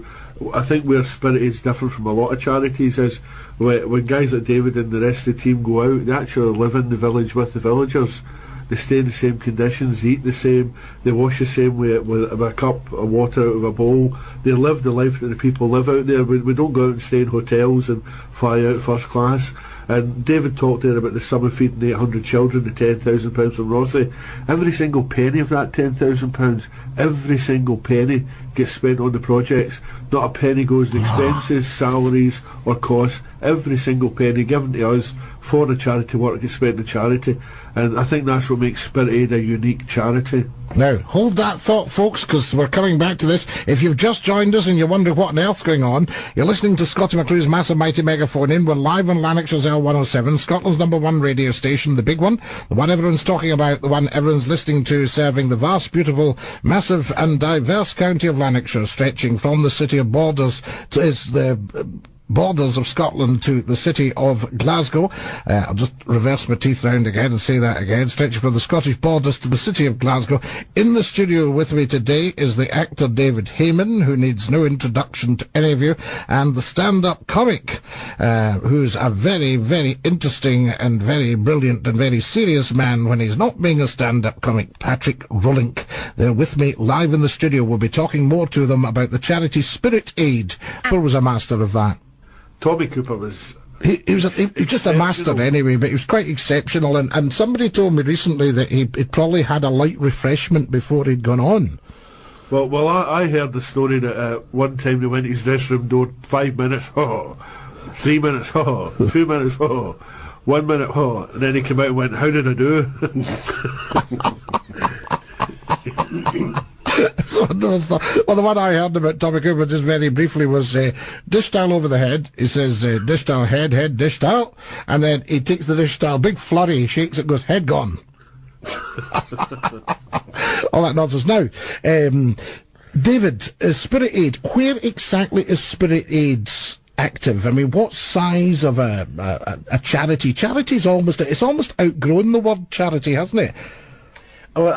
I think where Spirit Aid's different from a lot of charities is when guys like David and the rest of the team go out, they actually live in the village with the villagers. They stay in the same conditions, they eat the same, they wash the same way with a cup of water out of a bowl. They live the life that the people live out there. We don't go out and stay in hotels and fly out first class. And David talked there about the summer feeding 800 children, the £10,000 from Rossi. Every single penny of that £10,000, every single penny gets spent on the projects. Not a penny goes in expenses, salaries or costs. Every single penny given to us for the charity work gets spent in charity. And I think that's what makes Spirit Aid a unique charity. Now, hold that thought, folks, because we're coming back to this. If you've just joined us and you're wondering what on earth's going on, you're listening to Scottie McClue's Massive Mighty Megaphone In. We're live on Lanarkshire's L107, Scotland's #1 radio station, the big one, the one everyone's talking about, the one everyone's listening to, serving the vast, beautiful, massive and diverse county of Lanarkshire, stretching from the city of Borders to the borders of Scotland to the city of Glasgow. I'll just reverse my teeth round again and say that again. Stretching from the Scottish borders to the city of Glasgow. In the studio with me today is the actor David Hayman, who needs no introduction to any of you, and the stand-up comic, who's a very, very interesting and very brilliant and very serious man when he's not being a stand-up comic, Patrick Rollink. They're with me live in the studio. We'll be talking more to them about the charity Spirit Aid. Paul was a master of that. Tommy Cooper was... He was just a master anyway, but he was quite exceptional. And somebody told me recently that he'd probably had a light refreshment before he'd gone on. Well, I heard the story that one time they went to his dressing room door, 5 minutes, 3 minutes, 2 minutes, 1 minute, and then he came out and went, how did I do? Well, the one I heard about Tommy Cooper just very briefly was dish towel over the head. He says dish towel, head, dish towel, and then he takes the dish towel, big flurry, he shakes it, goes, head gone. All that nonsense. Now, David, Spirit Aid, where exactly is Spirit Aid's active? I mean, what size of a charity? Charity's it's almost outgrown the word charity, hasn't it? Well,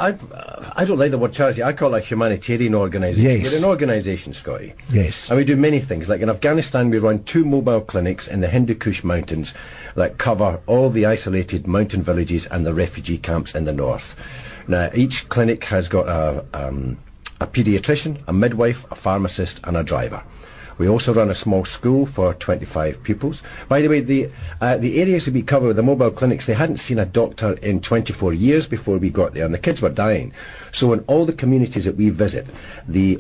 I don't like the word charity. I call it a humanitarian organisation. Yes. We're an organisation, Scottie. Yes. And we do many things. Like in Afghanistan, we run 2 mobile clinics in the Hindu Kush mountains that cover all the isolated mountain villages and the refugee camps in the north. Now, each clinic has got a paediatrician, a midwife, a pharmacist and a driver. We also run a small school for 25 pupils. By the way, the areas that we cover with the mobile clinics, they hadn't seen a doctor in 24 years before we got there, and the kids were dying. So in all the communities that we visit, the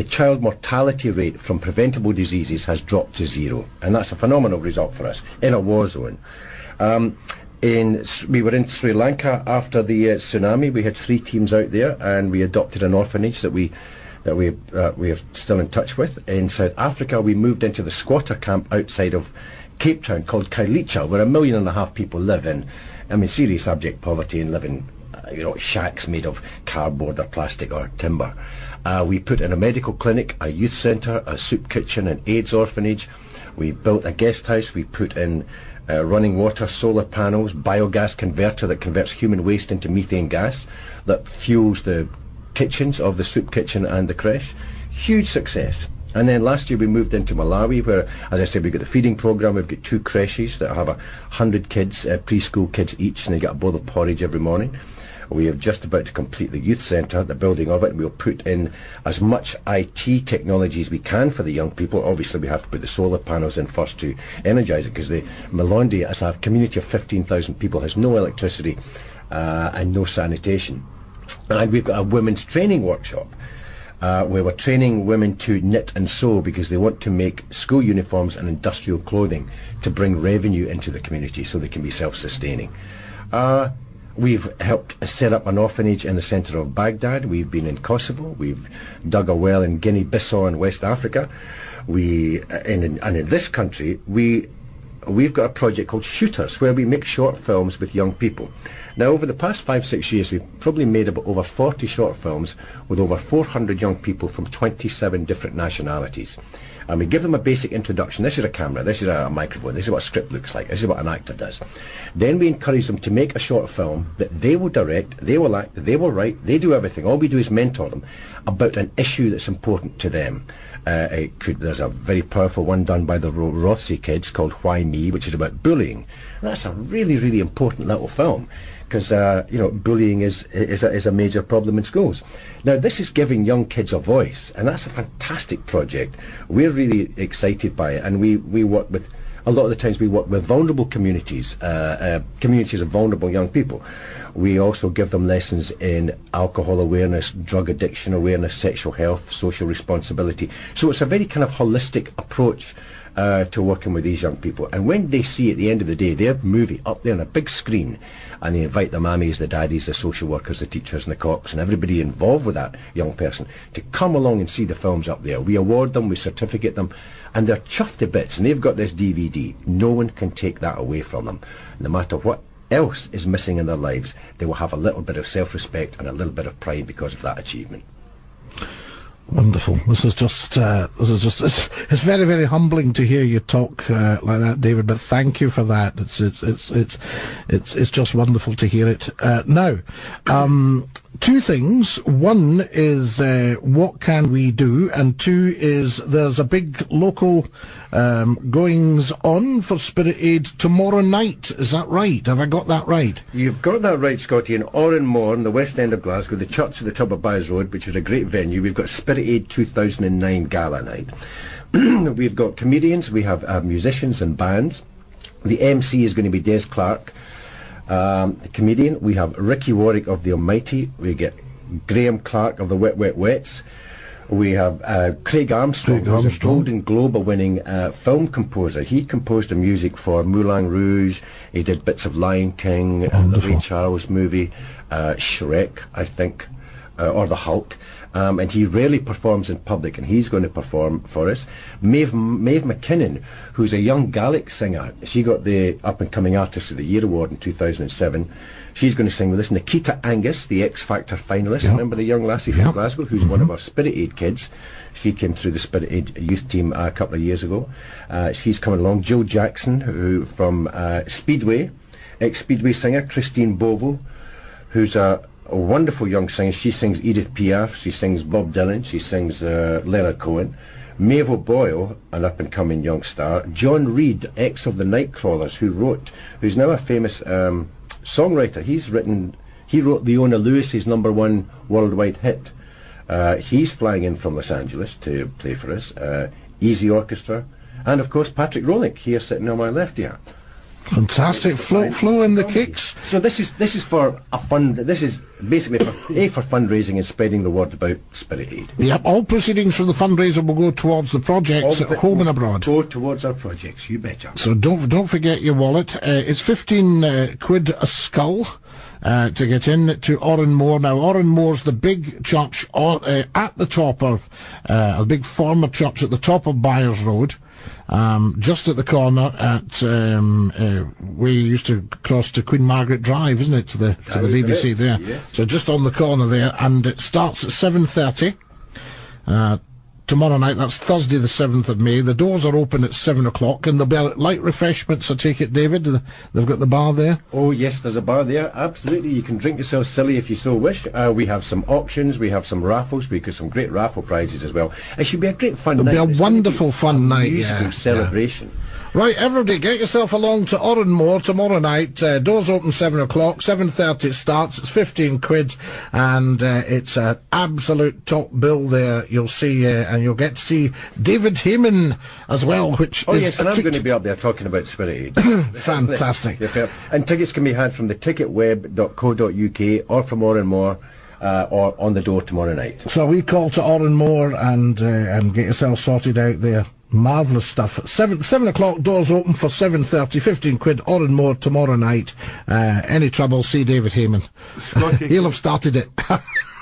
child mortality rate from preventable diseases has dropped to 0, and that's a phenomenal result for us in a war zone. We were in Sri Lanka after the tsunami. We had 3 teams out there, and we adopted an orphanage that we are still in touch with. In South Africa, we moved into the squatter camp outside of Cape Town called Kailicha, where 1.5 million people live in, serious abject poverty and live in, shacks made of cardboard or plastic or timber. We put in a medical clinic, a youth centre, a soup kitchen, an AIDS orphanage. We built a guest house. We put in running water, solar panels, biogas converter that converts human waste into methane gas that fuels the kitchens of the soup kitchen and the creche. Huge success. And then last year we moved into Malawi, where, as I said, we've got the feeding programme. We've got 2 creches that have 100 kids, preschool kids each, and they get a bowl of porridge every morning. We are just about to complete the youth centre, the building of it. We'll put in as much IT technology as we can for the young people. Obviously we have to put the solar panels in first to energise it, because the Malondi, as a community of 15,000 people, has no electricity and no sanitation. And we've got a women's training workshop where we're training women to knit and sew because they want to make school uniforms and industrial clothing to bring revenue into the community so they can be self-sustaining. We've helped set up an orphanage in the centre of Baghdad. We've been in Kosovo. We've dug a well in Guinea-Bissau in West Africa. And in this country, we've got a project called Shooters, where we make short films with young people. Now, over the past 5-6 years, we've probably made about over 40 short films with over 400 young people from 27 different nationalities. And we give them a basic introduction. This is a camera, this is a microphone, this is what a script looks like, this is what an actor does. Then we encourage them to make a short film that they will direct, they will act, they will write, they do everything. All we do is mentor them about an issue that's important to them. There's a very powerful one done by the Rothsey kids called Why Me, which is about bullying. And that's a really, really important little film, because bullying is a major problem in schools. Now, this is giving young kids a voice, and that's a fantastic project. We're really excited by it, and we work with, a lot of the times we work with vulnerable communities, communities of vulnerable young people. We also give them lessons in alcohol awareness, drug addiction awareness, sexual health, social responsibility. So it's a very kind of holistic approach to working with these young people. And when they see at the end of the day their movie up there on a big screen, and they invite the mammies, the daddies, the social workers, the teachers and the cops and everybody involved with that young person to come along and see the films up there. We award them, we certificate them, and they're chuffed to bits, and they've got this DVD. No one can take that away from them. No matter what else is missing in their lives, they will have a little bit of self-respect and a little bit of pride because of that achievement. Wonderful. This is just it's very, very humbling to hear you talk like that, David, but thank you for that. It's just wonderful to hear it. Now, two things. One is what can we do, and two is there's a big local goings on for Spirit Aid tomorrow night. Is that right? Have I got that right? You've got that right, Scottie. In Oranmore, in the west end of Glasgow, the church at the top of Byres Road, which is a great venue, we've got Spirit Aid 2009 Gala Night. We've got comedians, we have musicians and bands. The MC is going to be Des Clark, the comedian. We have Ricky Warwick of the Almighty. We get Graham Clark of the Wet Wet Wets. We have Craig Armstrong, who's a Golden Globe winning film composer. He composed the music for Moulin Rouge. He did bits of Lion King, the Ray Charles movie, Shrek, I think, or the Hulk. And he rarely performs in public, and he's going to perform for us. Maeve McKinnon, who's a young Gaelic singer. She got the Up and Coming Artist of the Year award in 2007. She's going to sing with us. Nikita Angus, the X Factor finalist. Yep. Remember the young lassie from Glasgow, who's one of our Spirit Aid kids. She came through the Spirit Aid youth team a couple of years ago. She's coming along. Jill Jackson, who from Speedway, ex-Speedway singer. Christine Bogle, who's a wonderful young singer. She sings Edith Piaf, she sings Bob Dylan, she sings Leonard Cohen. Maeve O'Boyle, an up-and-coming young star. John Reid, ex of the Nightcrawlers, who's now a famous songwriter. He wrote Leona Lewis's #1 worldwide hit. He's flying in from Los Angeles to play for us. Easy Orchestra, and of course Patrick Rolick here sitting on my left here. Fantastic. Flo in the kicks. So this is for a fund. This is basically for fundraising and spreading the word about Spirit Aid. Yep, all proceedings from the fundraiser will go towards the projects at home and abroad. Go towards our projects, you betcha. So don't forget your wallet. It's 15 quid a skull to get in to Oranmore. Now, Oranmore's the big church at the top of a big former church at the top of Byres Road. Just at the corner at where you used to cross to Queen Margaret Drive, isn't it, to the BBC there? Yes. So just on the corner there, and it starts at 7:30 tomorrow night. That's Thursday the 7th of May. The doors are open at 7 o'clock, and there'll be light refreshments, I take it, David? They've got the bar there? Oh yes, there's a bar there, absolutely. You can drink yourself silly if you so wish. We have some auctions, we have some raffles, we got some great raffle prizes as well. It should be a great fun night. It'll be a wonderful fun night, musical celebration. Yeah. Right, everybody, get yourself along to Oranmore tomorrow night. Doors open 7 o'clock, 7:30 it starts. It's 15 quid, and it's an absolute top bill there. You'll see, and you'll get to see David Hayman as well, which is... yes, and I'm going to be up there talking about Spirit Aid. Fantastic. And tickets can be had from the ticketweb.co.uk or from Oranmore. or on the door tomorrow night. So we call to Oranmore and get yourself sorted out there. Marvellous stuff. 7 o'clock, doors open for 7:30, 15 quid, Oranmore tomorrow night. Any trouble, see David Hayman. Scottie, He'll have started it.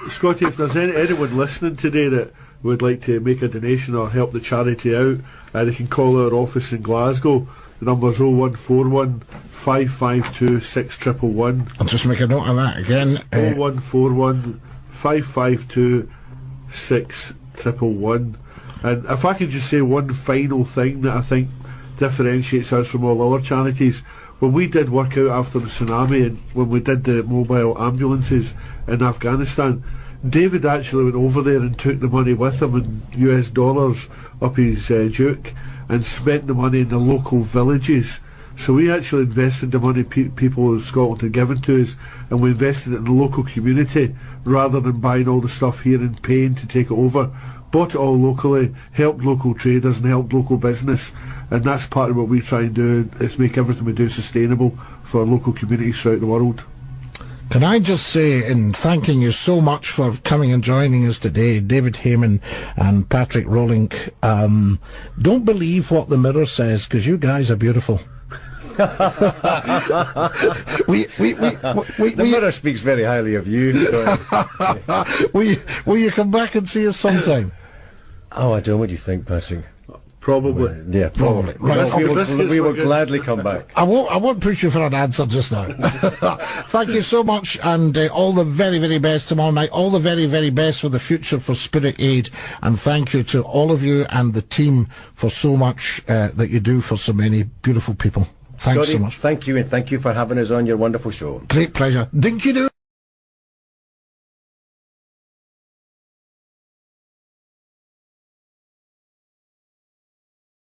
Scottie, if there's anyone listening today that would like to make a donation or help the charity out, they can call our office in Glasgow. The number's 0141 552 6111. I'll just make a note of that again. 0141 552 6111. And if I could just say one final thing that I think differentiates us from all other charities, when we did work out after the tsunami and when we did the mobile ambulances in Afghanistan, David actually went over there and took the money with him in US dollars up his Duke and spent the money in the local villages. So we actually invested the money people of Scotland had given to us, and we invested it in the local community rather than buying all the stuff here and paying to take it over. Bought it all locally, helped local traders and helped local business, and that's part of what we try and do, is make everything we do sustainable for local communities throughout the world. Can I just say, in thanking you so much for coming and joining us today, David Hayman and Patrick Rowling, don't believe what the Mirror says, because you guys are beautiful. The Mirror speaks very highly of you. Will you come back and see us sometime? Oh, I don't know what you think, Patrick. Probably. Yeah, probably. Right. We will gladly come back. I won't push you for an answer just now. Thank you so much, and all the very, very best tomorrow night. All the very, very best for the future for Spirit Aid, and thank you to all of you and the team for so much that you do for so many beautiful people. Thanks Scottie, so much. Thank you, and thank you for having us on your wonderful show. Great pleasure. Dinky-doo.